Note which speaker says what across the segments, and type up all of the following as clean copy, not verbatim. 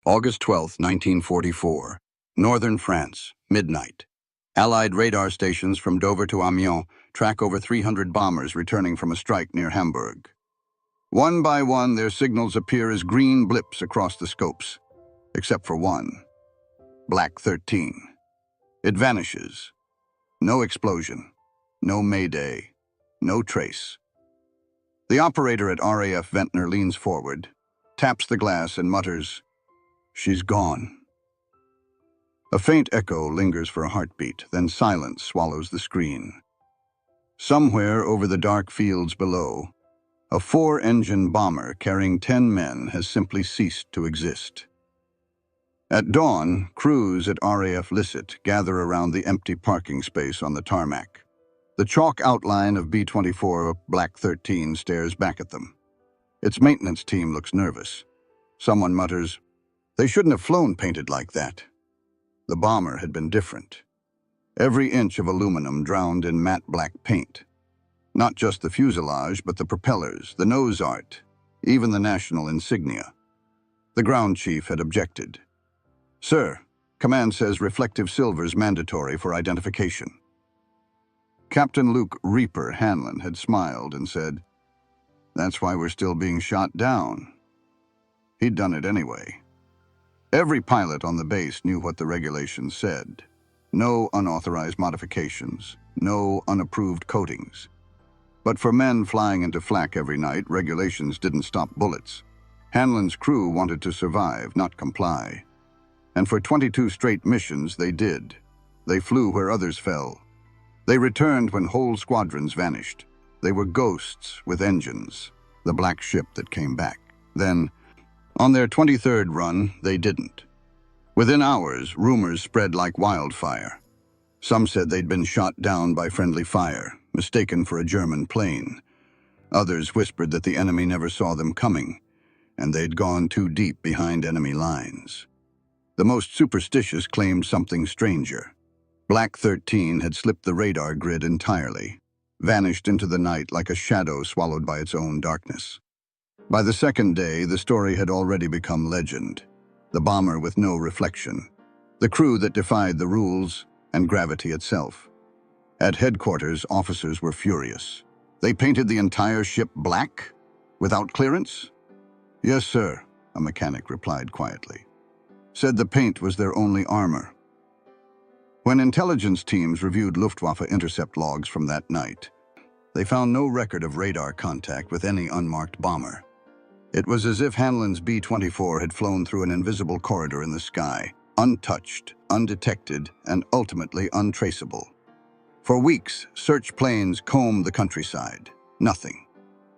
Speaker 1: August 12, 1944. Northern France, midnight. Allied radar stations from Dover to Amiens track over 300 bombers returning from a strike near Hamburg. One by one, their signals appear as green blips across the scopes, except for one. Black 13. It vanishes. No explosion. No mayday. No trace. The operator at RAF Ventnor leans forward, taps the glass and mutters, "She's gone." A faint echo lingers for a heartbeat, then silence swallows the screen. Somewhere over the dark fields below, a 4-engine bomber carrying 10 men has simply ceased to exist. At dawn, crews at RAF Lisset gather around the empty parking space on the tarmac. The chalk outline of B-24 Black 13 stares back at them. Its maintenance team looks nervous. Someone mutters, "They shouldn't have flown painted like that." The bomber had been different. Every inch of aluminum drowned in matte black paint. Not just the fuselage, but the propellers, the nose art, even the national insignia. The ground chief had objected. "Sir, command says reflective silver's mandatory for identification." Captain Luke Reaper Hanlon had smiled and said, "That's why we're still being shot down." He'd done it anyway. Every pilot on the base knew what the regulations said. No unauthorized modifications, no unapproved coatings. But for men flying into flak every night, regulations didn't stop bullets. Hanlon's crew wanted to survive, not comply. And for 22 straight missions, they did. They flew where others fell. They returned when whole squadrons vanished. They were ghosts with engines, the black ship that came back. Then, on their 23rd run, they didn't. Within hours, rumors spread like wildfire. Some said they'd been shot down by friendly fire, mistaken for a German plane. Others whispered that the enemy never saw them coming, and they'd gone too deep behind enemy lines. The most superstitious claimed something stranger. Black 13 had slipped the radar grid entirely, vanished into the night like a shadow swallowed by its own darkness. By the second day, the story had already become legend. The bomber with no reflection, the crew that defied the rules and gravity itself. At headquarters, officers were furious. "They painted the entire ship black? Without clearance?" "Yes, sir," a mechanic replied quietly. Said the paint was their only armor. When intelligence teams reviewed Luftwaffe intercept logs from that night, they found no record of radar contact with any unmarked bomber. It was as if Hanlon's B-24 had flown through an invisible corridor in the sky, untouched, undetected, and ultimately untraceable. For weeks, search planes combed the countryside. Nothing.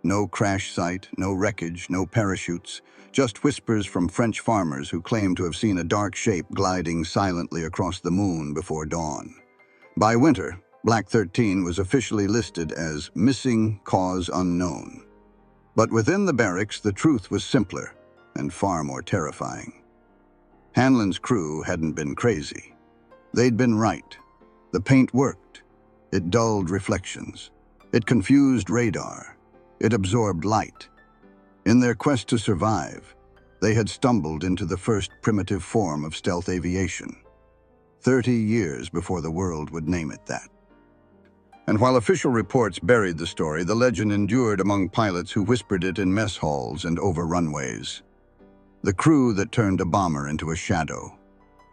Speaker 1: No crash site, no wreckage, no parachutes, just whispers from French farmers who claimed to have seen a dark shape gliding silently across the moon before dawn. By winter, Black 13 was officially listed as missing cause unknown. But within the barracks, the truth was simpler and far more terrifying. Hanlon's crew hadn't been crazy. They'd been right. The paint worked. It dulled reflections. It confused radar. It absorbed light. In their quest to survive, they had stumbled into the first primitive form of stealth aviation, 30 years before the world would name it that. And while official reports buried the story, the legend endured among pilots who whispered it in mess halls and over runways. The crew that turned a bomber into a shadow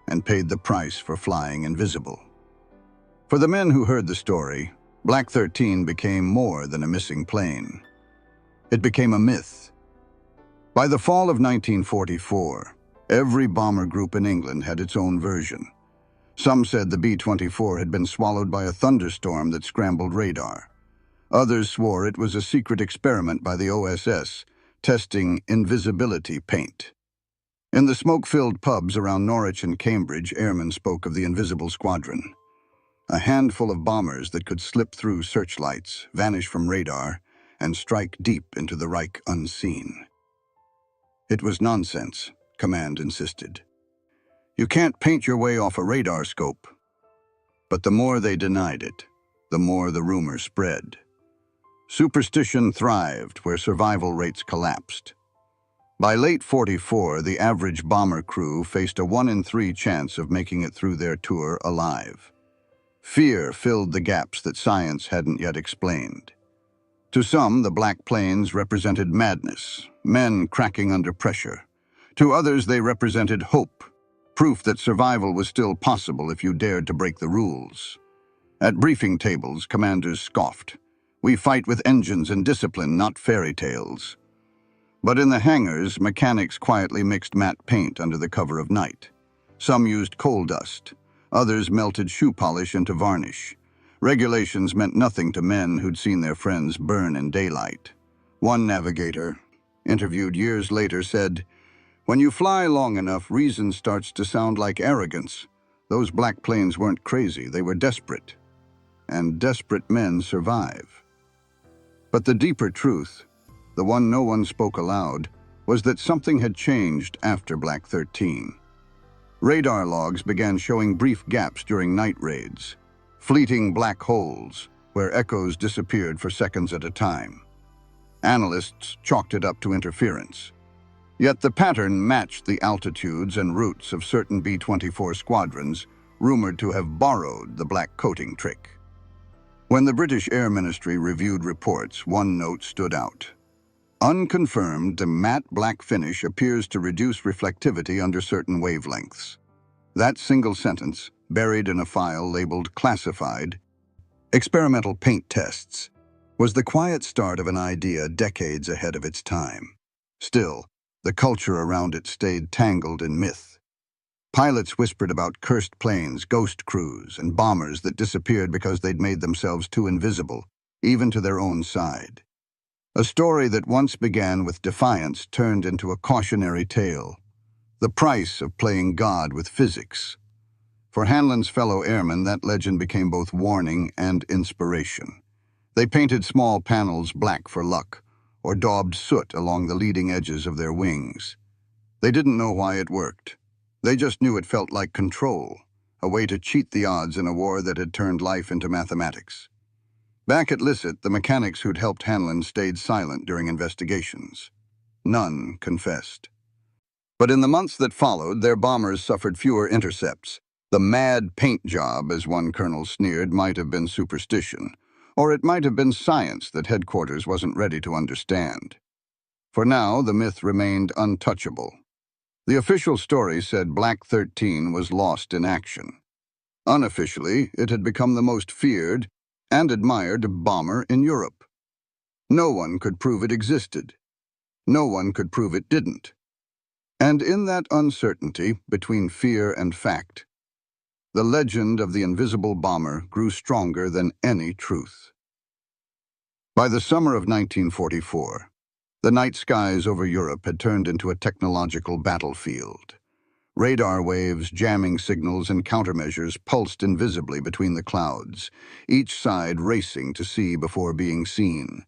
Speaker 1: and paid the price for flying invisible. For the men who heard the story, Black 13 became more than a missing plane. It became a myth. By the fall of 1944, every bomber group in England had its own version. Some said the B-24 had been swallowed by a thunderstorm that scrambled radar. Others swore it was a secret experiment by the OSS, testing invisibility paint. In the smoke-filled pubs around Norwich and Cambridge, airmen spoke of the invisible squadron. A handful of bombers that could slip through searchlights, vanish from radar, and strike deep into the Reich unseen. It was nonsense, command insisted. You can't paint your way off a radar scope. But the more they denied it, the more the rumor spread. Superstition thrived where survival rates collapsed. By late 44, the average bomber crew faced a 1 in 3 chance of making it through their tour alive. Fear filled the gaps that science hadn't yet explained. To some, the black planes represented madness, men cracking under pressure. To others, they represented hope, proof that survival was still possible if you dared to break the rules. At briefing tables, commanders scoffed. "We fight with engines and discipline, not fairy tales." But in the hangars, mechanics quietly mixed matte paint under the cover of night. Some used coal dust. Others melted shoe polish into varnish. Regulations meant nothing to men who'd seen their friends burn in daylight. One navigator, interviewed years later, said, "When you fly long enough, reason starts to sound like arrogance. Those black planes weren't crazy, they were desperate. And desperate men survive." But the deeper truth, the one no one spoke aloud, was that something had changed after Black 13. Radar logs began showing brief gaps during night raids, fleeting black holes where echoes disappeared for seconds at a time. Analysts chalked it up to interference. Yet the pattern matched the altitudes and routes of certain B-24 squadrons rumored to have borrowed the black coating trick. When the British Air Ministry reviewed reports, one note stood out. Unconfirmed, the matte black finish appears to reduce reflectivity under certain wavelengths. That single sentence, buried in a file labeled Classified, Experimental Paint Tests, was the quiet start of an idea decades ahead of its time. Still, the culture around it stayed tangled in myth. Pilots whispered about cursed planes, ghost crews, and bombers that disappeared because they'd made themselves too invisible, even to their own side. A story that once began with defiance turned into a cautionary tale. The price of playing God with physics. For Hanlon's fellow airmen, that legend became both warning and inspiration. They painted small panels black for luck, or daubed soot along the leading edges of their wings. They didn't know why it worked. They just knew it felt like control, a way to cheat the odds in a war that had turned life into mathematics. Back at Lisset, the mechanics who'd helped Hanlon stayed silent during investigations. None confessed. But in the months that followed, their bombers suffered fewer intercepts. The mad paint job, as one colonel sneered, might have been superstition, or it might have been science that headquarters wasn't ready to understand. For now, the myth remained untouchable. The official story said Black 13 was lost in action. Unofficially, it had become the most feared and admired bomber in Europe. No one could prove it existed. No one could prove it didn't. And in that uncertainty between fear and fact, the legend of the invisible bomber grew stronger than any truth. By the summer of 1944, the night skies over Europe had turned into a technological battlefield. Radar waves, jamming signals, and countermeasures pulsed invisibly between the clouds, each side racing to see before being seen.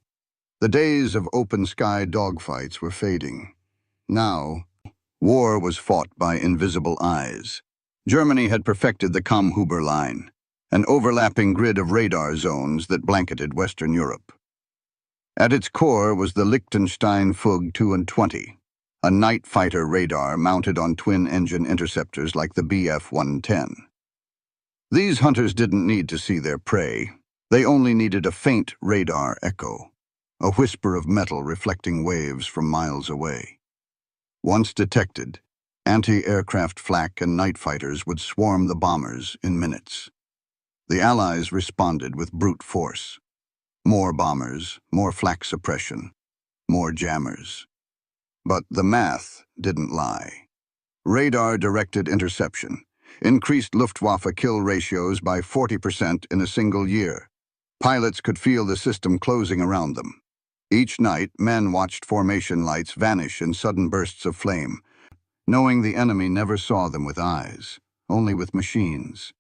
Speaker 1: The days of open-sky dogfights were fading. Now, war was fought by invisible eyes. Germany had perfected the Kammhuber line, an overlapping grid of radar zones that blanketed Western Europe. At its core was the Liechtenstein Fug 2 and 20, a night fighter radar mounted on twin-engine interceptors like the Bf-110. These hunters didn't need to see their prey. They only needed a faint radar echo, a whisper of metal reflecting waves from miles away. Once detected, anti-aircraft flak and night fighters would swarm the bombers in minutes. The Allies responded with brute force. More bombers, more flak suppression, more jammers. But the math didn't lie. Radar-directed interception increased Luftwaffe kill ratios by 40% in a single year. Pilots could feel the system closing around them. Each night, men watched formation lights vanish in sudden bursts of flame, knowing the enemy never saw them with eyes, only with machines.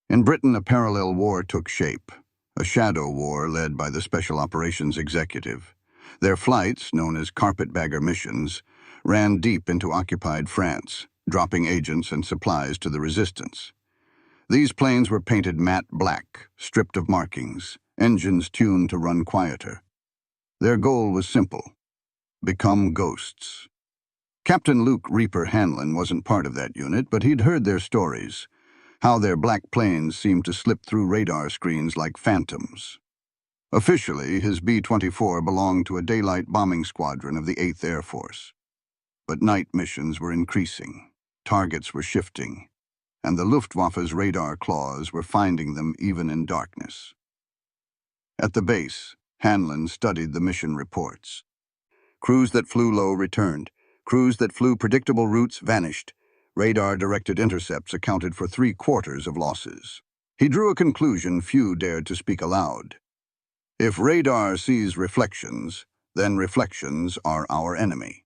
Speaker 1: In Britain, a parallel war took shape, a shadow war led by the Special Operations Executive. Their flights, known as carpetbagger missions, ran deep into occupied France, dropping agents and supplies to the resistance. These planes were painted matte black, stripped of markings, engines tuned to run quieter. Their goal was simple: become ghosts. Captain Luke Reaper Hanlon wasn't part of that unit, but he'd heard their stories, how their black planes seemed to slip through radar screens like phantoms. Officially, his B-24 belonged to a daylight bombing squadron of the 8th Air Force. But night missions were increasing, targets were shifting, and the Luftwaffe's radar claws were finding them even in darkness. At the base, Hanlon studied the mission reports. Crews that flew low returned. Crews that flew predictable routes vanished. Radar-directed intercepts accounted for 3/4 of losses. He drew a conclusion few dared to speak aloud. If radar sees reflections, then reflections are our enemy.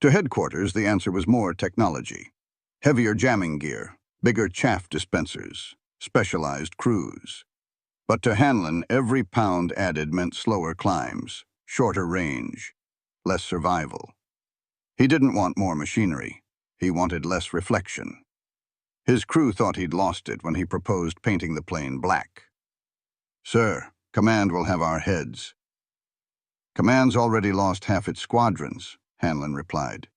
Speaker 1: To headquarters, the answer was more technology. Heavier jamming gear, bigger chaff dispensers, specialized crews. But to Hanlon, every pound added meant slower climbs, shorter range, less survival. He didn't want more machinery. He wanted less reflection. His crew thought he'd lost it when he proposed painting the plane black. "Sir, command will have our heads." "Command's already lost half its squadrons," Hanlon replied.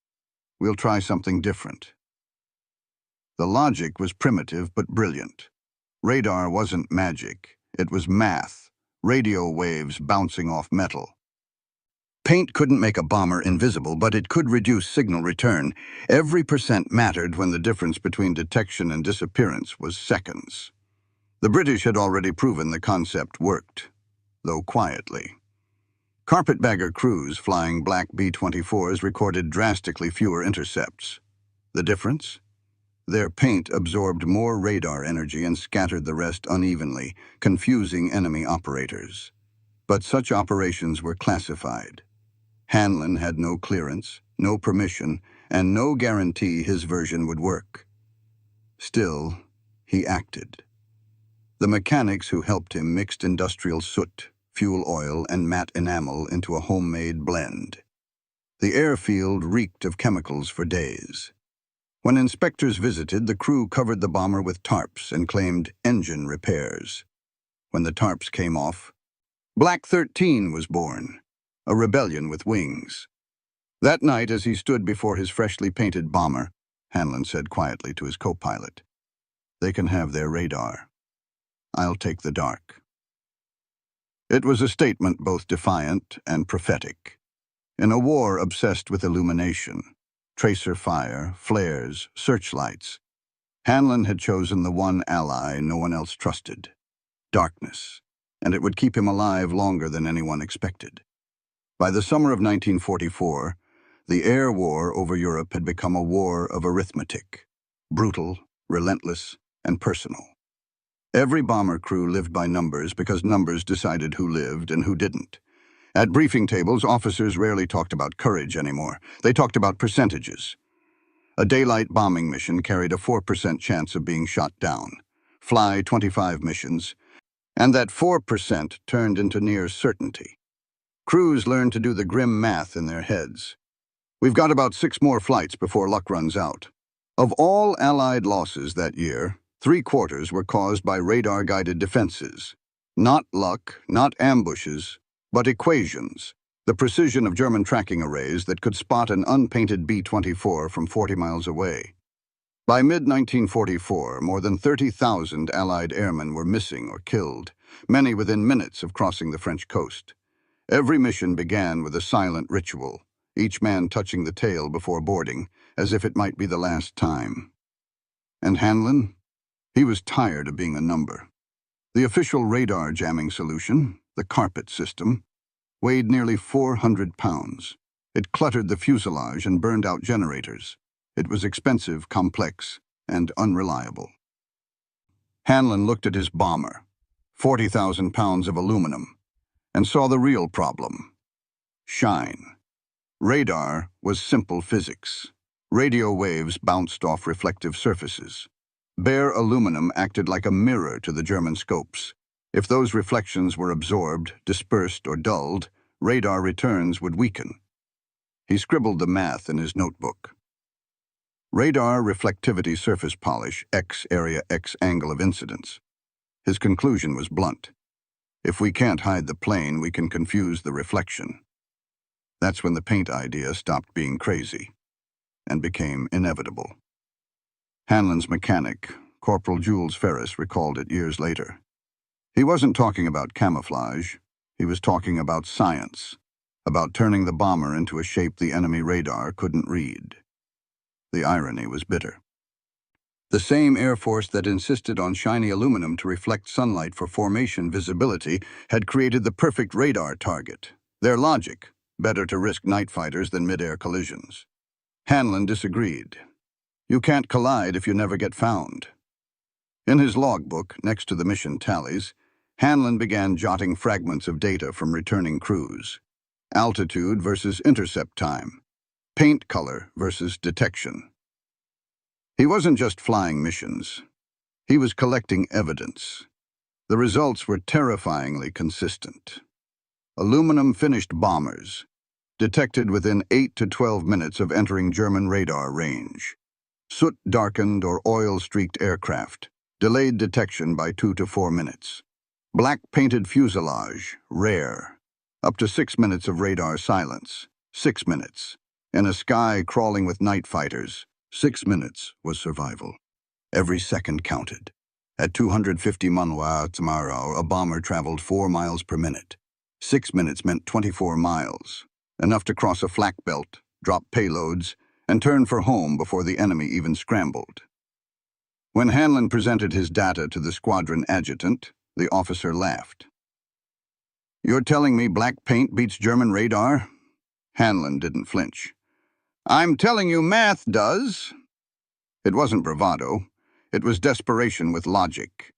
Speaker 1: "We'll try something different." The logic was primitive but brilliant. Radar wasn't magic. It was math, radio waves bouncing off metal. Paint couldn't make a bomber invisible, but it could reduce signal return. Every percent mattered when the difference between detection and disappearance was seconds. The British had already proven the concept worked, though quietly. Carpetbagger crews flying black B-24s recorded drastically fewer intercepts. The difference? Their paint absorbed more radar energy and scattered the rest unevenly, confusing enemy operators. But such operations were classified. Hanlon had no clearance, no permission, and no guarantee his version would work. Still, he acted. The mechanics who helped him mixed industrial soot, fuel oil, and matte enamel into a homemade blend. The airfield reeked of chemicals for days. When inspectors visited, the crew covered the bomber with tarps and claimed engine repairs. When the tarps came off, Black 13 was born, a rebellion with wings. That night, as he stood before his freshly painted bomber, Hanlon said quietly to his co-pilot, "They can have their radar. I'll take the dark." It was a statement both defiant and prophetic. In a war obsessed with illumination, tracer fire, flares, searchlights, Hanlon had chosen the one ally no one else trusted: darkness, and it would keep him alive longer than anyone expected. By the summer of 1944, the air war over Europe had become a war of arithmetic, brutal, relentless, and personal. Every bomber crew lived by numbers because numbers decided who lived and who didn't. At briefing tables, officers rarely talked about courage anymore. They talked about percentages. A daylight bombing mission carried a 4% chance of being shot down. Fly 25 missions, and that 4% turned into near certainty. Crews learned to do the grim math in their heads. We've got about 6 more flights before luck runs out. Of all Allied losses that year, 3/4 were caused by radar-guided defenses. Not luck, not ambushes, but equations, the precision of German tracking arrays that could spot an unpainted B-24 from 40 miles away. By mid-1944, more than 30,000 Allied airmen were missing or killed, many within minutes of crossing the French coast. Every mission began with a silent ritual, each man touching the tail before boarding, as if it might be the last time. And Hanlon? He was tired of being a number. The official radar jamming solution, the carpet system, weighed nearly 400 pounds. It cluttered the fuselage and burned out generators. It was expensive, complex, and unreliable. Hanlon looked at his bomber, 40,000 pounds of aluminum, and saw the real problem: shine. Radar was simple physics. Radio waves bounced off reflective surfaces. Bare aluminum acted like a mirror to the German scopes. If those reflections were absorbed, dispersed, or dulled, radar returns would weaken. He scribbled the math in his notebook. Radar reflectivity surface polish, X area, X angle of incidence. His conclusion was blunt. If we can't hide the plane, we can confuse the reflection. That's when the paint idea stopped being crazy and became inevitable. Hanlon's mechanic, Corporal Jules Ferris, recalled it years later. He wasn't talking about camouflage. He was talking about science, about turning the bomber into a shape the enemy radar couldn't read. The irony was bitter. The same Air Force that insisted on shiny aluminum to reflect sunlight for formation visibility had created the perfect radar target. Their logic: better to risk night fighters than mid-air collisions. Hanlon disagreed. You can't collide if you never get found. In his logbook, next to the mission tallies, Hanlon began jotting fragments of data from returning crews. Altitude versus intercept time. Paint color versus detection. He wasn't just flying missions. He was collecting evidence. The results were terrifyingly consistent. Aluminum-finished bombers, detected within 8 to 12 minutes of entering German radar range. Soot-darkened or oil-streaked aircraft, delayed detection by 2 to 4 minutes. Black-painted fuselage, rare. Up to 6 minutes of radar silence, 6 minutes. In a sky crawling with night fighters, 6 minutes was survival. Every second counted. At 250 km/h, a bomber traveled 4 miles per minute. 6 minutes meant 24 miles, enough to cross a flak belt, drop payloads, and turn for home before the enemy even scrambled. When Hanlon presented his data to the squadron adjutant, the officer laughed. "You're telling me black paint beats German radar?" Hanlon didn't flinch. "I'm telling you math does." It wasn't bravado. It was desperation with logic.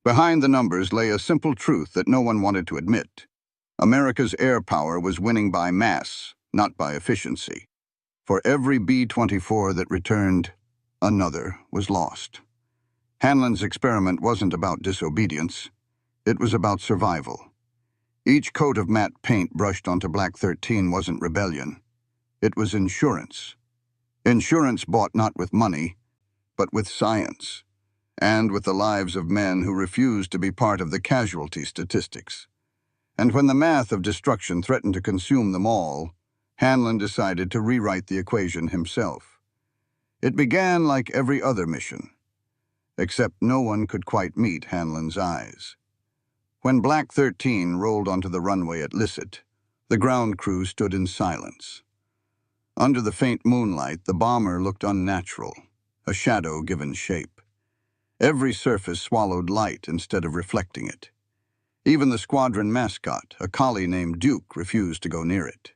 Speaker 1: Behind the numbers lay a simple truth that no one wanted to admit. America's air power was winning by mass, not by efficiency. For every B-24 that returned, another was lost. Hanlon's experiment wasn't about disobedience. It was about survival. Each coat of matte paint brushed onto Black 13 wasn't rebellion. It was insurance. Insurance bought not with money, but with science, and with the lives of men who refused to be part of the casualty statistics. And when the math of destruction threatened to consume them all, Hanlon decided to rewrite the equation himself. It began like every other mission, except no one could quite meet Hanlon's eyes. When Black 13 rolled onto the runway at Lisset, the ground crew stood in silence. Under the faint moonlight, the bomber looked unnatural, a shadow given shape. Every surface swallowed light instead of reflecting it. Even the squadron mascot, a collie named Duke, refused to go near it.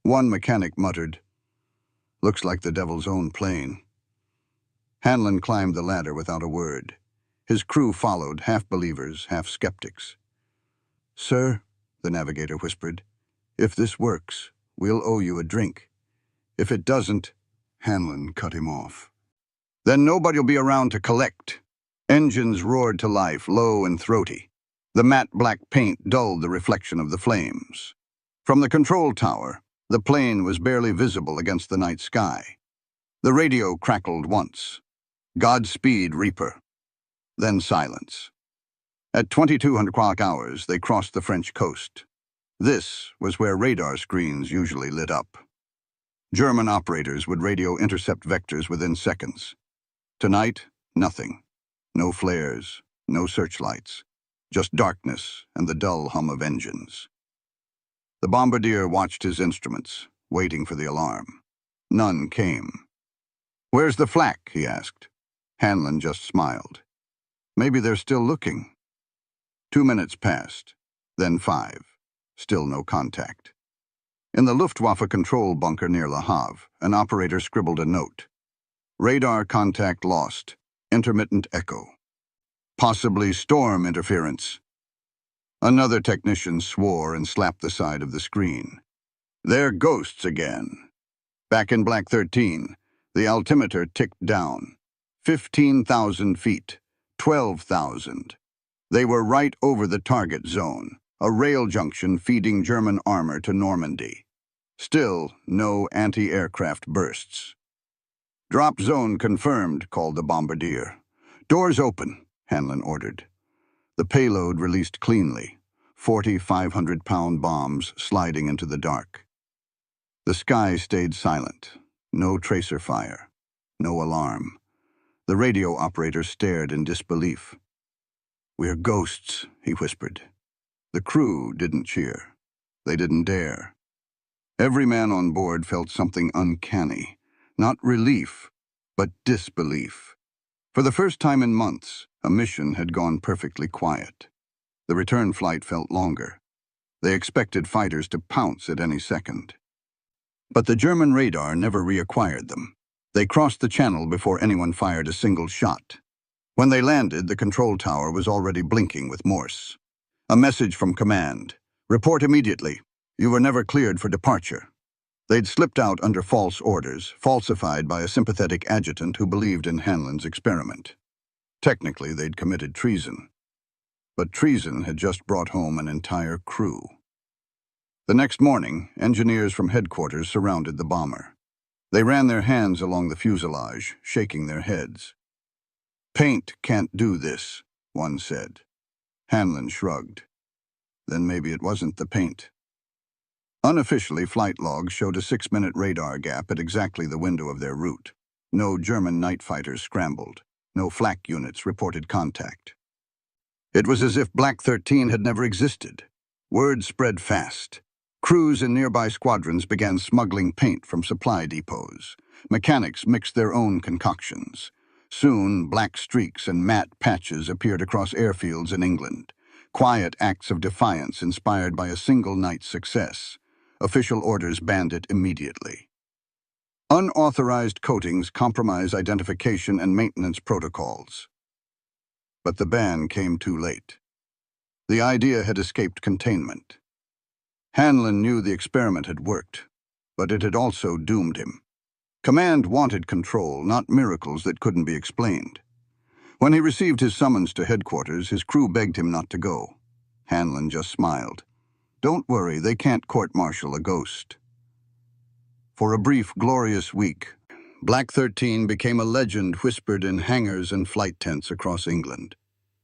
Speaker 1: One mechanic muttered, "Looks like the devil's own plane." Hanlon climbed the ladder without a word. His crew followed, half believers, half skeptics. "Sir," the navigator whispered, "if this works, we'll owe you a drink. If it doesn't," Hanlon cut him off. "Then nobody'll be around to collect." Engines roared to life, low and throaty. The matte black paint dulled the reflection of the flames. From the control tower, the plane was barely visible against the night sky. The radio crackled once. "Godspeed, Reaper." Then silence. At 2200 hours, they crossed the French coast. This was where radar screens usually lit up. German operators would radio intercept vectors within seconds. Tonight, nothing. No flares, no searchlights, just darkness and the dull hum of engines. The bombardier watched his instruments, waiting for the alarm. None came. "Where's the flak?" he asked. Hanlon just smiled. "Maybe they're still looking." 2 minutes passed, then 5. Still no contact. In the Luftwaffe control bunker near Le Havre, an operator scribbled a note. "Radar contact lost. Intermittent echo. Possibly storm interference." Another technician swore and slapped the side of the screen. "They're ghosts again." Back in Black 13, the altimeter ticked down. 15,000 feet. 12,000. They were right over the target zone, a rail junction feeding German armor to Normandy. Still, no anti-aircraft bursts. "Drop zone confirmed," called the bombardier. "Doors open," Hanlon ordered. The payload released cleanly, 40 500-pound bombs sliding into the dark. The sky stayed silent. No tracer fire. No alarm. The radio operator stared in disbelief. "We're ghosts," he whispered. The crew didn't cheer. They didn't dare. Every man on board felt something uncanny. Not relief, but disbelief. For the first time in months, a mission had gone perfectly quiet. The return flight felt longer. They expected fighters to pounce at any second. But the German radar never reacquired them. They crossed the channel before anyone fired a single shot. When they landed, the control tower was already blinking with Morse. A message from command. "Report immediately. You were never cleared for departure." They'd slipped out under false orders, falsified by a sympathetic adjutant who believed in Hanlon's experiment. Technically, they'd committed treason. But treason had just brought home an entire crew. The next morning, engineers from headquarters surrounded the bomber. They ran their hands along the fuselage, shaking their heads. "Paint can't do this," one said. Hanlon shrugged. Then maybe it wasn't the paint. Unofficially, flight logs showed a 6-minute radar gap at exactly the window of their route. No German night fighters scrambled. No flak units reported contact. It was as if Black 13 had never existed. Word spread fast. Crews in nearby squadrons began smuggling paint from supply depots. Mechanics mixed their own concoctions. Soon, black streaks and matte patches appeared across airfields in England. Quiet acts of defiance inspired by a single night's success. Official orders banned it immediately. Unauthorized coatings compromise identification and maintenance protocols. But the ban came too late. The idea had escaped containment. Hanlon knew the experiment had worked, but it had also doomed him. Command wanted control, not miracles that couldn't be explained. When he received his summons to headquarters, his crew begged him not to go. Hanlon just smiled. "Don't worry, they can't court-martial a ghost." For a brief, glorious week, Black 13 became a legend whispered in hangars and flight tents across England.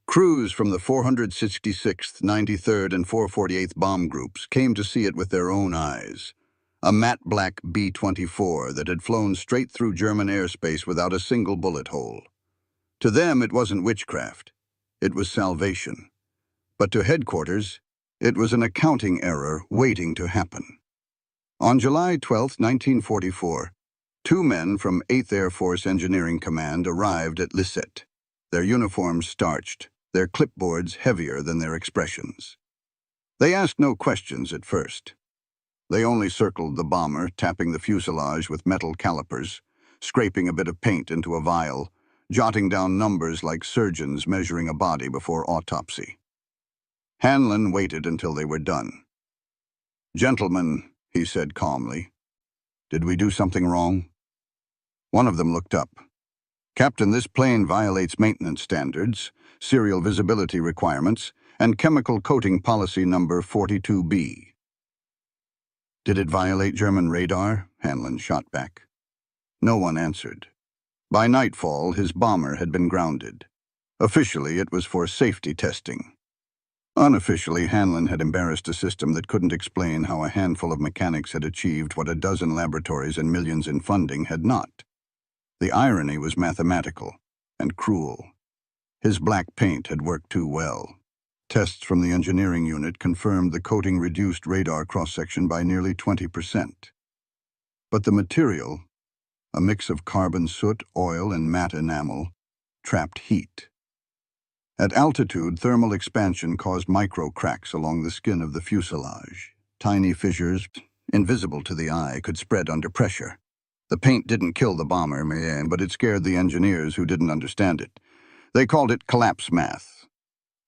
Speaker 1: Crews from the 466th, 93rd, and 448th bomb groups came to see it with their own eyes. A matte black B-24 that had flown straight through German airspace without a single bullet hole. To them, it wasn't witchcraft. It was salvation. But to headquarters, it was an accounting error waiting to happen. On July 12, 1944, 2 men from 8th Air Force Engineering Command arrived at Lisset, their uniforms starched, their clipboards heavier than their expressions. They asked no questions at first. They only circled the bomber, tapping the fuselage with metal calipers, scraping a bit of paint into a vial, jotting down numbers like surgeons measuring a body before autopsy. Hanlon waited until they were done. "Gentlemen," he said calmly, "did we do something wrong?" One of them looked up. "Captain, this plane violates maintenance standards, serial visibility requirements, and chemical coating policy number 42B. "Did it violate German radar?" Hanlon shot back. No one answered. By nightfall, his bomber had been grounded. Officially, it was for safety testing. Unofficially, Hanlon had embarrassed a system that couldn't explain how a handful of mechanics had achieved what a dozen laboratories and millions in funding had not. The irony was mathematical and cruel. His black paint had worked too well. Tests from the engineering unit confirmed the coating reduced radar cross-section by nearly 20%. But the material, a mix of carbon soot, oil, and matte enamel, trapped heat. At altitude, thermal expansion caused micro cracks along the skin of the fuselage. Tiny fissures, invisible to the eye, could spread under pressure. The paint didn't kill the bomber, but it scared the engineers who didn't understand it. They called it collapse math.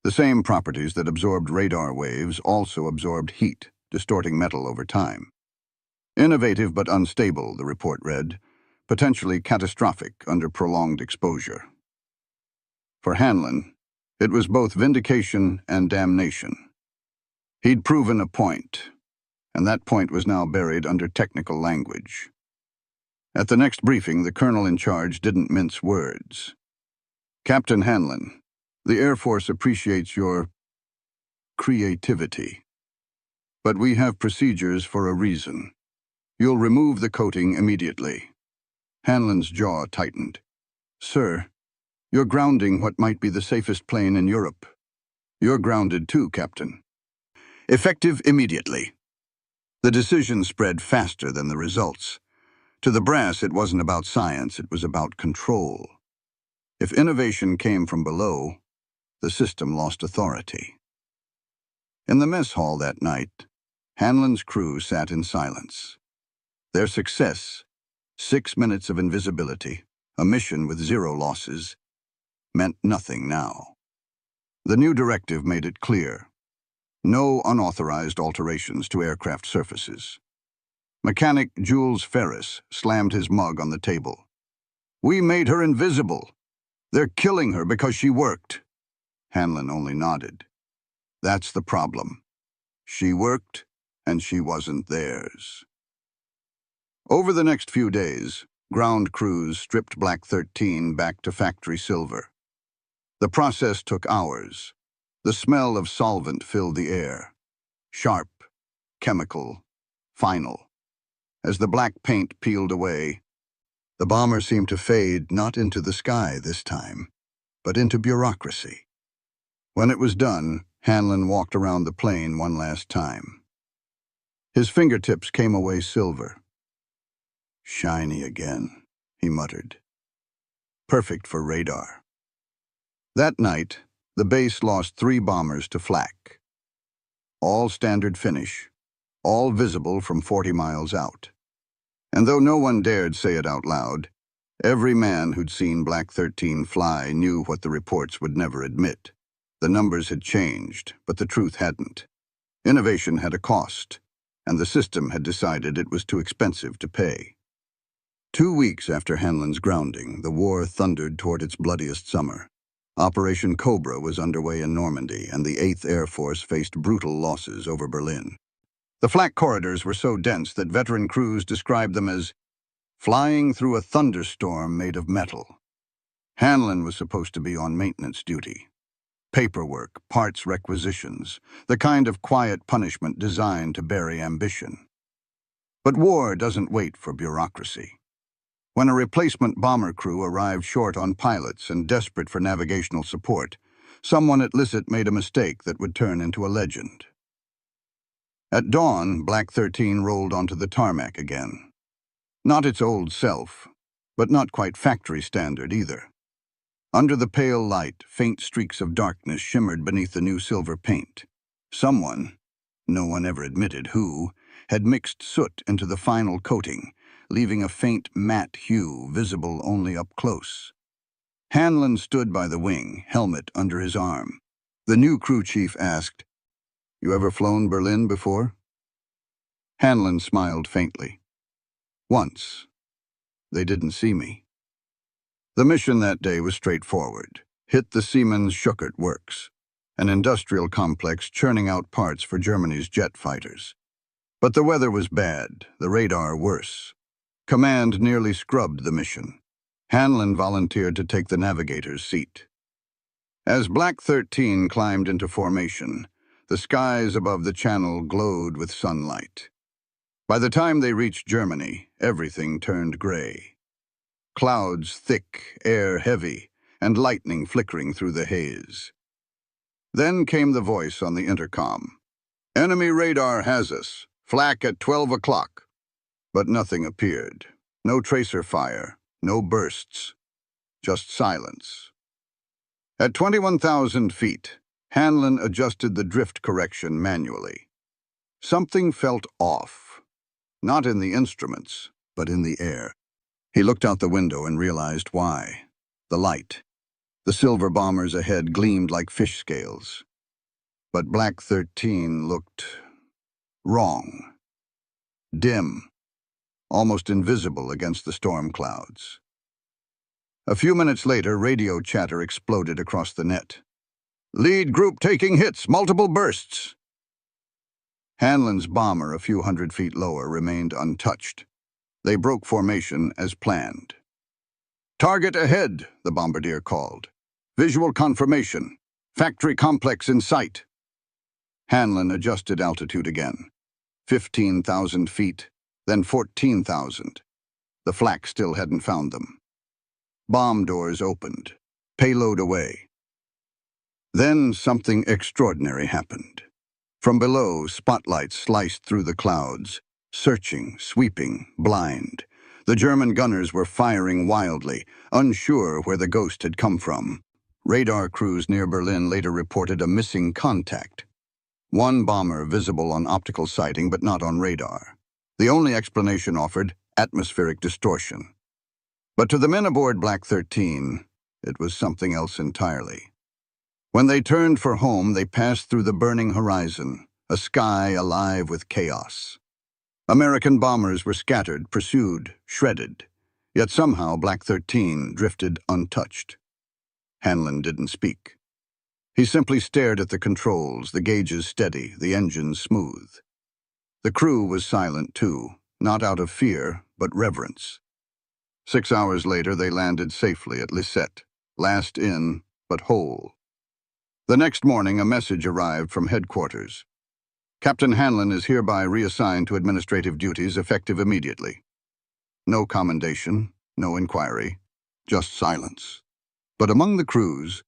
Speaker 1: The same properties that absorbed radar waves also absorbed heat, distorting metal over time. Innovative but unstable, the report read, potentially catastrophic under prolonged exposure. For Hanlon, it was both vindication and damnation. He'd proven a point, and that point was now buried under technical language. At the next briefing, the colonel in charge didn't mince words. "Captain Hanlon, the Air Force appreciates your creativity. But we have procedures for a reason. You'll remove the coating immediately. Hanlon's jaw tightened. Sir, you're grounding what might be the safest plane in Europe. You're grounded too, Captain. Effective immediately. The decision spread faster than the results. To the brass, it wasn't about science, it was about control. If innovation came from below, the system lost authority. In the mess hall that night, Hanlon's crew sat in silence. Their success, 6 minutes of invisibility, a mission with 0 losses, meant nothing now. The new directive made it clear. No unauthorized alterations to aircraft surfaces. Mechanic Jules Ferris slammed his mug on the table. We made her invisible. They're killing her because she worked. Hanlon only nodded. That's the problem. She worked, and she wasn't theirs. Over the next few days, ground crews stripped Black 13 back to factory silver. The process took hours. The smell of solvent filled the air. Sharp, chemical, final. As the black paint peeled away, the bomber seemed to fade not into the sky this time, but into bureaucracy. When it was done, Hanlon walked around the plane one last time. His fingertips came away silver. Shiny again, he muttered. Perfect for radar. That night, the base lost 3 bombers to flak. All standard finish, all visible from 40 miles out. And though no one dared say it out loud, every man who'd seen Black 13 fly knew what the reports would never admit. The numbers had changed, but the truth hadn't. Innovation had a cost, and the system had decided it was too expensive to pay. 2 weeks after Hanlon's grounding, the war thundered toward its bloodiest summer. Operation Cobra was underway in Normandy, and the 8th Air Force faced brutal losses over Berlin. The flak corridors were so dense that veteran crews described them as flying through a thunderstorm made of metal. Hanlon was supposed to be on maintenance duty. Paperwork, parts requisitions, the kind of quiet punishment designed to bury ambition. But war doesn't wait for bureaucracy. When a replacement bomber crew arrived short on pilots and desperate for navigational support, someone at Lisset made a mistake that would turn into a legend. At dawn, Black 13 rolled onto the tarmac again. Not its old self, but not quite factory standard either. Under the pale light, faint streaks of darkness shimmered beneath the new silver paint. Someone, no one ever admitted who, had mixed soot into the final coating, leaving a faint matte hue visible only up close. Hanlon stood by the wing, helmet under his arm. The new crew chief asked, "You ever flown Berlin before?" Hanlon smiled faintly. "Once. They didn't see me." The mission that day was straightforward. Hit the Siemens Schuckert works, an industrial complex churning out parts for Germany's jet fighters. But the weather was bad, the radar worse. Command nearly scrubbed the mission. Hanlon volunteered to take the navigator's seat. As Black 13 climbed into formation, the skies above the channel glowed with sunlight. By the time they reached Germany, everything turned gray. Clouds thick, air heavy, and lightning flickering through the haze. Then came the voice on the intercom. "Enemy radar has us. Flak at 12 o'clock. But nothing appeared. No tracer fire, no bursts. Just silence. At 21,000 feet, Hanlon adjusted the drift correction manually. Something felt off. Not in the instruments, but in the air. He looked out the window and realized why. The light. The silver bombers ahead gleamed like fish scales. But Black 13 looked wrong. Dim. Almost invisible against the storm clouds. A few minutes later, radio chatter exploded across the net. "Lead group taking hits, multiple bursts." Hanlon's bomber, a few hundred feet lower, remained untouched. They broke formation as planned. "Target ahead," the bombardier called. "Visual confirmation. Factory complex in sight." Hanlon adjusted altitude again. 15,000 feet. then 14,000. The flak still hadn't found them. Bomb doors opened. Payload away. Then something extraordinary happened. From below, spotlights sliced through the clouds, searching, sweeping, blind. The German gunners were firing wildly, unsure where the ghost had come from. Radar crews near Berlin later reported a missing contact. One bomber visible on optical sighting but not on radar. The only explanation offered, atmospheric distortion. But to the men aboard Black 13, it was something else entirely. When they turned for home, they passed through the burning horizon, a sky alive with chaos. American bombers were scattered, pursued, shredded. Yet somehow Black 13 drifted untouched. Hanlon didn't speak. He simply stared at the controls, the gauges steady, the engines smooth. The crew was silent too, not out of fear, but reverence. 6 hours later, they landed safely at Lisette, last in, but whole. The next morning, a message arrived from headquarters. Captain Hanlon is hereby reassigned to administrative duties effective immediately. No commendation, no inquiry, just silence. But among the crews,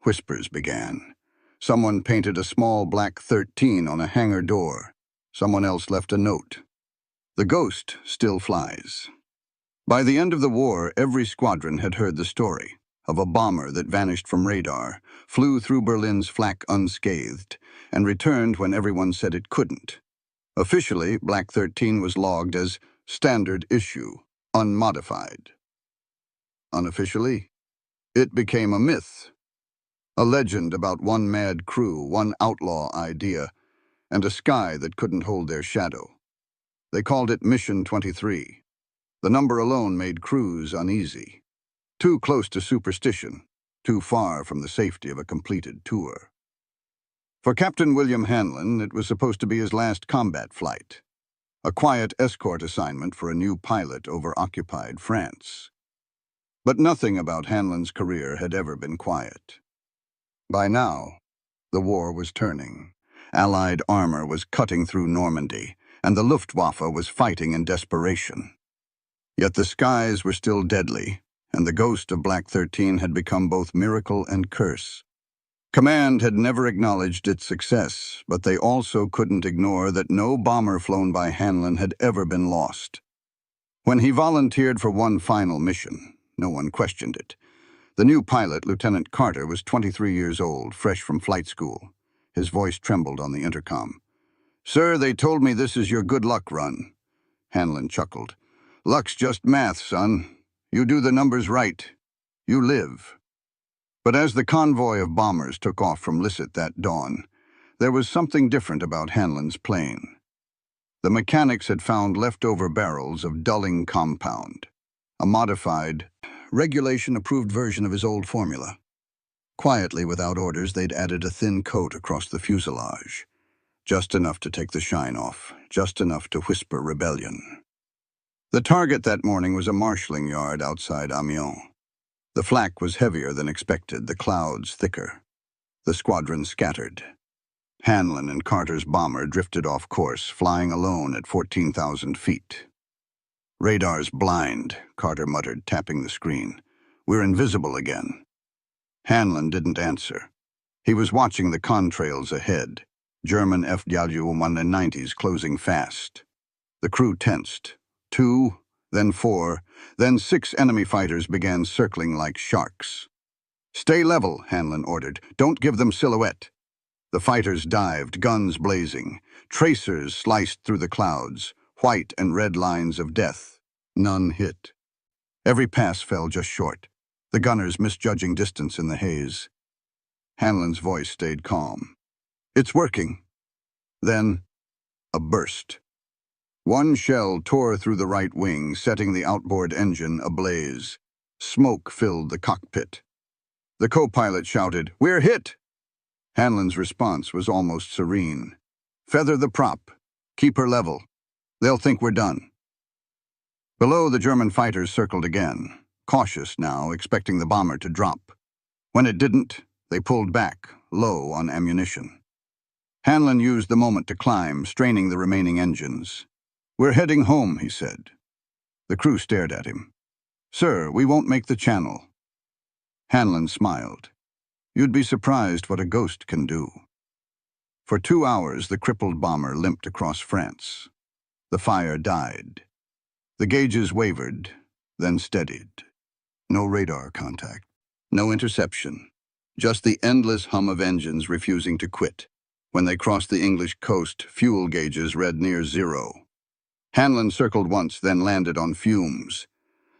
Speaker 1: whispers began. Someone painted a small black 13 on a hangar door. Someone else left a note. The ghost still flies. By the end of the war, every squadron had heard the story of a bomber that vanished from radar, flew through Berlin's flak unscathed, and returned when everyone said it couldn't. Officially, Black 13 was logged as standard issue, unmodified. Unofficially, it became a myth, a legend about one mad crew, one outlaw idea, and a sky that couldn't hold their shadow. They called it Mission 23. The number alone made crews uneasy. Too close to superstition, too far from the safety of a completed tour. For Captain William Hanlon, it was supposed to be his last combat flight, a quiet escort assignment for a new pilot over occupied France. But nothing about Hanlon's career had ever been quiet. By now, the war was turning. Allied armor was cutting through Normandy, and the Luftwaffe was fighting in desperation. Yet the skies were still deadly, and the ghost of Black 13 had become both miracle and curse. Command had never acknowledged its success, but they also couldn't ignore that no bomber flown by Hanlon had ever been lost. When he volunteered for one final mission, no one questioned it. The new pilot, Lieutenant Carter, was 23 years old, fresh from flight school. His voice trembled on the intercom. "Sir, they told me this is your good luck run." Hanlon chuckled. "Luck's just math, son. You do the numbers right. You live." But as the convoy of bombers took off from Lisette that dawn, there was something different about Hanlon's plane. The mechanics had found leftover barrels of dulling compound, a modified, regulation-approved version of his old formula. Quietly, without orders, they'd added a thin coat across the fuselage. Just enough to take the shine off, just enough to whisper rebellion. The target that morning was a marshalling yard outside Amiens. The flak was heavier than expected, the clouds thicker. The squadron scattered. Hanlon and Carter's bomber drifted off course, flying alone at 14,000 feet. "Radar's blind," Carter muttered, tapping the screen. "We're invisible again." Hanlon didn't answer. He was watching the contrails ahead, German F-190s closing fast. The crew tensed. 2, then 4, then 6 enemy fighters began circling like sharks. "Stay level," Hanlon ordered. "Don't give them silhouette." The fighters dived, guns blazing. Tracers sliced through the clouds, white and red lines of death. None hit. Every pass fell just short, the gunners misjudging distance in the haze. Hanlon's voice stayed calm. "It's working." Then, a burst. One shell tore through the right wing, setting the outboard engine ablaze. Smoke filled the cockpit. The co-pilot shouted, "We're hit!" Hanlon's response was almost serene. "Feather the prop. Keep her level. They'll think we're done." Below, the German fighters circled again, cautious now, expecting the bomber to drop. When it didn't, they pulled back, low on ammunition. Hanlon used the moment to climb, straining the remaining engines. "We're heading home," he said. The crew stared at him. "Sir, we won't make the channel." Hanlon smiled. "You'd be surprised what a ghost can do." For 2 hours, the crippled bomber limped across France. The fire died. The gauges wavered, then steadied. No radar contact. No interception. Just the endless hum of engines refusing to quit. When they crossed the English coast, fuel gauges read near zero. Hanlon circled once, then landed on fumes.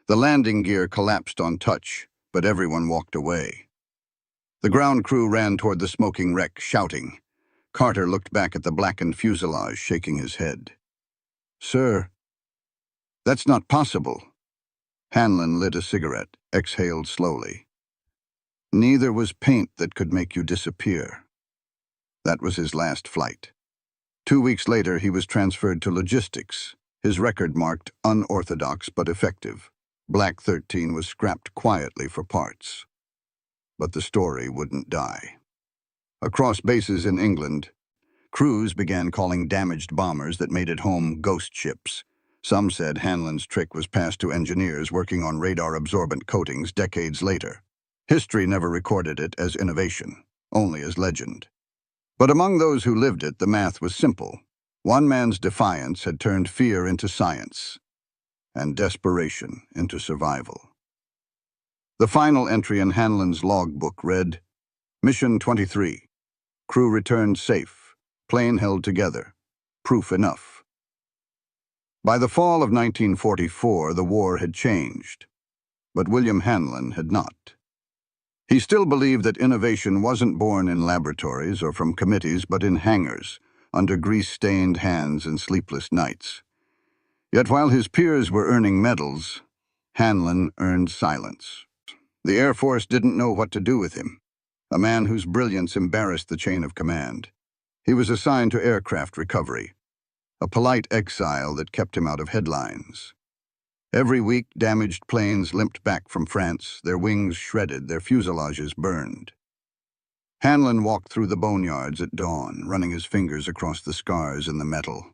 Speaker 1: The landing gear collapsed on touch, but everyone walked away. The ground crew ran toward the smoking wreck, shouting. Carter looked back at the blackened fuselage, shaking his head. "Sir, that's not possible." Hanlon lit a cigarette, exhaled slowly. "Neither was paint that could make you disappear." That was his last flight. 2 weeks later, he was transferred to logistics, his record marked unorthodox but effective. Black 13 was scrapped quietly for parts. But the story wouldn't die. Across bases in England, crews began calling damaged bombers that made it home ghost ships. Some said Hanlon's trick was passed to engineers working on radar-absorbent coatings decades later. History never recorded it as innovation, only as legend. But among those who lived it, the math was simple. One man's defiance had turned fear into science, and desperation into survival. The final entry in Hanlon's logbook read, "Mission 23. Crew returned safe. Plane held together. Proof enough." By the fall of 1944, the war had changed, but William Hanlon had not. He still believed that innovation wasn't born in laboratories or from committees, but in hangars, under grease-stained hands and sleepless nights. Yet while his peers were earning medals, Hanlon earned silence. The Air Force didn't know what to do with him, a man whose brilliance embarrassed the chain of command. He was assigned to aircraft recovery, a polite exile that kept him out of headlines. Every week, damaged planes limped back from France, their wings shredded, their fuselages burned. Hanlon walked through the boneyards at dawn, running his fingers across the scars in the metal.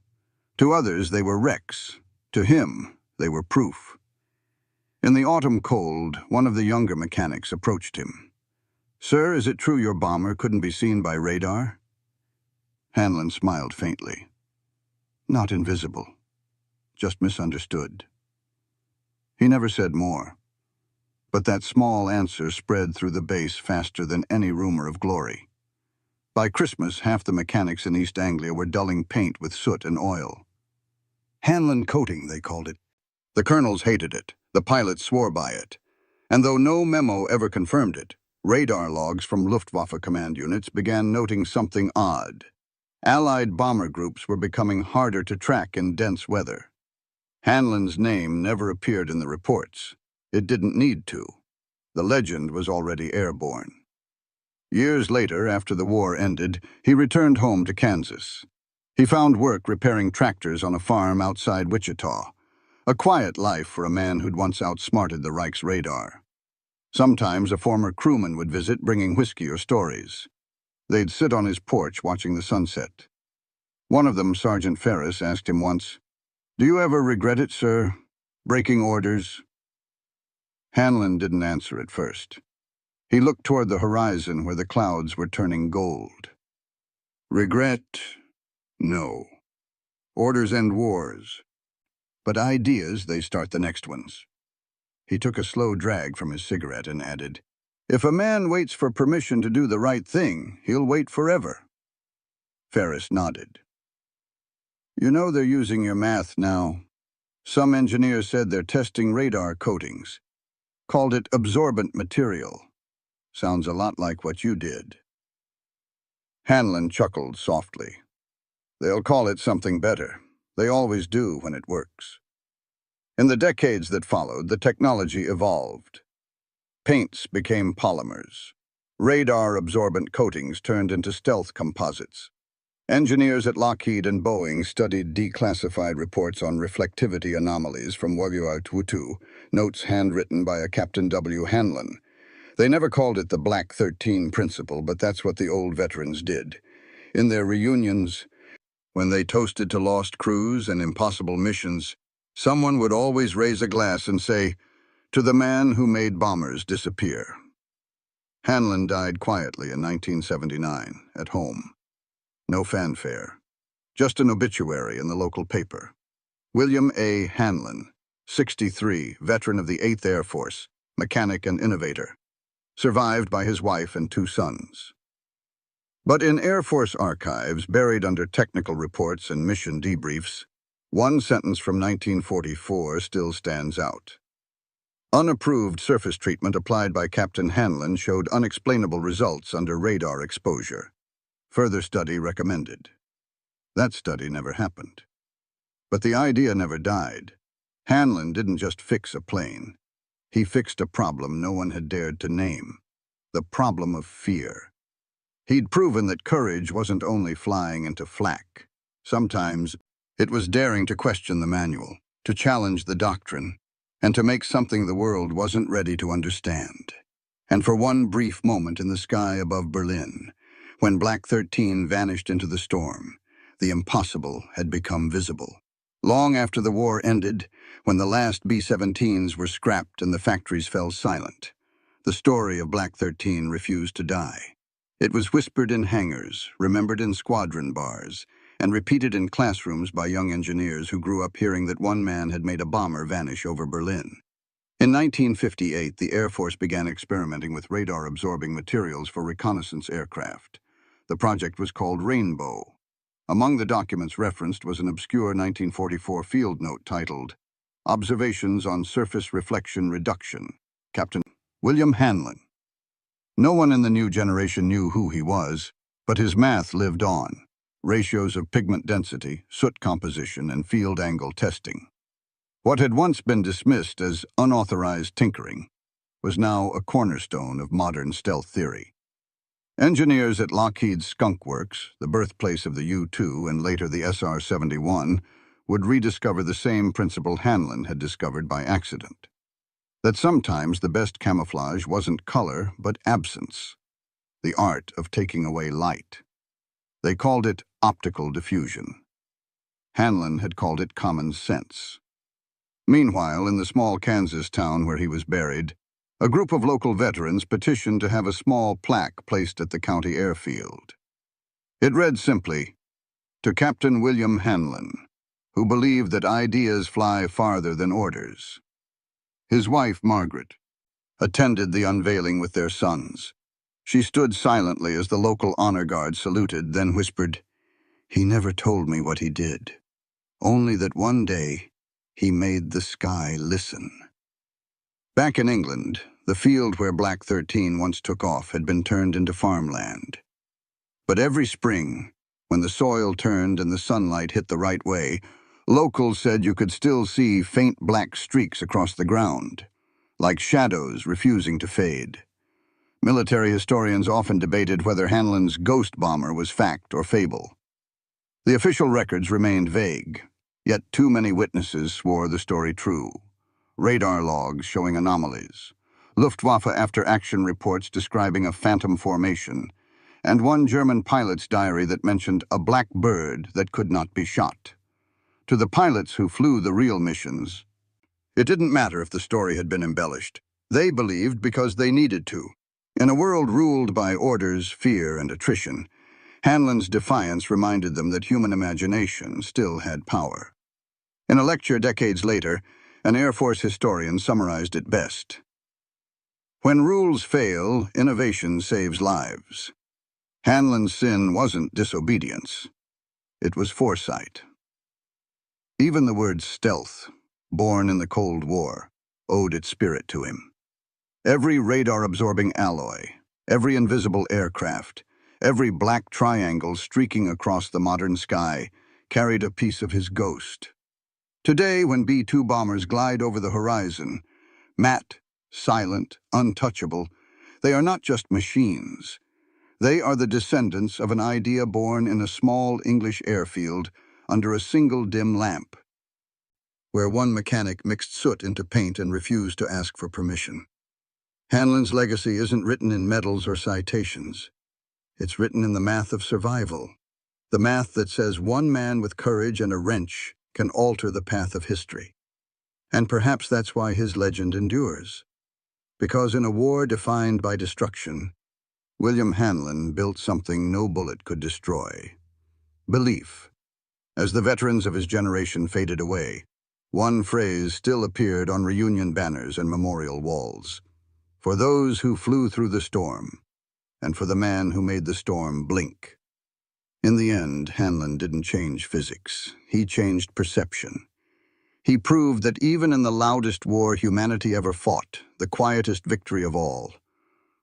Speaker 1: To others, they were wrecks. To him, they were proof. In the autumn cold, one of the younger mechanics approached him. "Sir, is it true your bomber couldn't be seen by radar?" Hanlon smiled faintly. "Not invisible, just misunderstood." He never said more, but that small answer spread through the base faster than any rumor of glory. By Christmas, half the mechanics in East Anglia were dulling paint with soot and oil. Hanlon coating, they called it. The colonels hated it, the pilots swore by it, and though no memo ever confirmed it, radar logs from Luftwaffe command units began noting something odd. Allied bomber groups were becoming harder to track in dense weather. Hanlon's name never appeared in the reports. It didn't need to. The legend was already airborne. Years later, after the war ended, he returned home to Kansas. He found work repairing tractors on a farm outside Wichita, a quiet life for a man who'd once outsmarted the Reich's radar. Sometimes a former crewman would visit, bringing whiskey or stories. They'd sit on his porch watching the sunset. One of them, Sergeant Ferris, asked him once, "Do you ever regret it, sir? Breaking orders?" Hanlon didn't answer at first. He looked toward the horizon where the clouds were turning gold. "Regret? No. Orders end wars. But ideas, they start the next ones." He took a slow drag from his cigarette and added, "If a man waits for permission to do the right thing, he'll wait forever." Ferris nodded. "You know they're using your math now. Some engineers said they're testing radar coatings. Called it absorbent material. Sounds a lot like what you did." Hanlon chuckled softly. "They'll call it something better. They always do when it works." In the decades that followed, the technology evolved. Paints became polymers. Radar-absorbent coatings turned into stealth composites. Engineers at Lockheed and Boeing studied declassified reports on reflectivity anomalies from Wagyu, notes handwritten by a Captain W. Hanlon. They never called it the Black 13 principle, but that's what the old veterans did. In their reunions, When they toasted to lost crews and impossible missions, someone would always raise a glass and say, "To the man who made bombers disappear." Hanlon died quietly in 1979, at home. No fanfare, just an obituary in the local paper. William A. Hanlon, 63, veteran of the 8th Air Force, mechanic and innovator, survived by his wife and 2 sons. But in Air Force archives, buried under technical reports and mission debriefs, one sentence from 1944 still stands out. Unapproved surface treatment applied by Captain Hanlon showed unexplainable results under radar exposure. Further study recommended. That study never happened. But the idea never died. Hanlon didn't just fix a plane. He fixed a problem no one had dared to name. The problem of fear. He'd proven that courage wasn't only flying into flak. Sometimes it was daring to question the manual, to challenge the doctrine, and to make something the world wasn't ready to understand. And for one brief moment in the sky above Berlin, when Black 13 vanished into the storm, the impossible had become visible. Long after the war ended, when the last B-17s were scrapped and the factories fell silent, the story of Black 13 refused to die. It was whispered in hangars, remembered in squadron bars, and repeated in classrooms by young engineers who grew up hearing that one man had made a bomber vanish over Berlin. In 1958, the Air Force began experimenting with radar-absorbing materials for reconnaissance aircraft. The project was called Rainbow. Among the documents referenced was an obscure 1944 field note titled, "Observations on Surface Reflection Reduction, Captain William Hanlon." No one in the new generation knew who he was, but his math lived on. Ratios of pigment density, soot composition, and field angle testing. What had once been dismissed as unauthorized tinkering was now a cornerstone of modern stealth theory. Engineers at Lockheed's Skunk Works, the birthplace of the U-2 and later the SR-71, would rediscover the same principle Hanlon had discovered by accident. That sometimes the best camouflage wasn't color, but absence. The art of taking away light. They called it optical diffusion. Hanlon had called it common sense. Meanwhile, in the small Kansas town where he was buried, a group of local veterans petitioned to have a small plaque placed at the county airfield. It read simply, "To Captain William Hanlon, who believed that ideas fly farther than orders." His wife, Margaret, attended the unveiling with their sons. She stood silently as the local honor guard saluted, then whispered, "He never told me what he did, only that one day he made the sky listen." Back in England, the field where Black 13 once took off had been turned into farmland. But every spring, when the soil turned and the sunlight hit the right way, locals said you could still see faint black streaks across the ground, like shadows refusing to fade. Military historians often debated whether Hanlon's ghost bomber was fact or fable. The official records remained vague, yet too many witnesses swore the story true. Radar logs showing anomalies, Luftwaffe after-action reports describing a phantom formation, and one German pilot's diary that mentioned a black bird that could not be shot. To the pilots who flew the real missions, it didn't matter if the story had been embellished. They believed because they needed to. In a world ruled by orders, fear, and attrition, Hanlon's defiance reminded them that human imagination still had power. In a lecture decades later, an Air Force historian summarized it best. "When rules fail, innovation saves lives." Hanlon's sin wasn't disobedience. It was foresight. Even the word stealth, born in the Cold War, owed its spirit to him. Every radar-absorbing alloy, every invisible aircraft, every black triangle streaking across the modern sky carried a piece of his ghost. Today, when B-2 bombers glide over the horizon, matte, silent, untouchable, they are not just machines. They are the descendants of an idea born in a small English airfield under a single dim lamp, where one mechanic mixed soot into paint and refused to ask for permission. Hanlon's legacy isn't written in medals or citations. It's written in the math of survival, The math that says one man with courage and a wrench can alter the path of history. And perhaps that's why his legend endures. Because in a war defined by destruction, William Hanlon built something no bullet could destroy: belief. As the veterans of his generation faded away, one phrase still appeared on reunion banners and memorial walls: for those who flew through the storm, and for the man who made the storm blink. In the end, Hanlon didn't change physics. He changed perception. He proved that even in the loudest war humanity ever fought, the quietest victory of all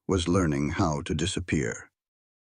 Speaker 1: was learning how to disappear.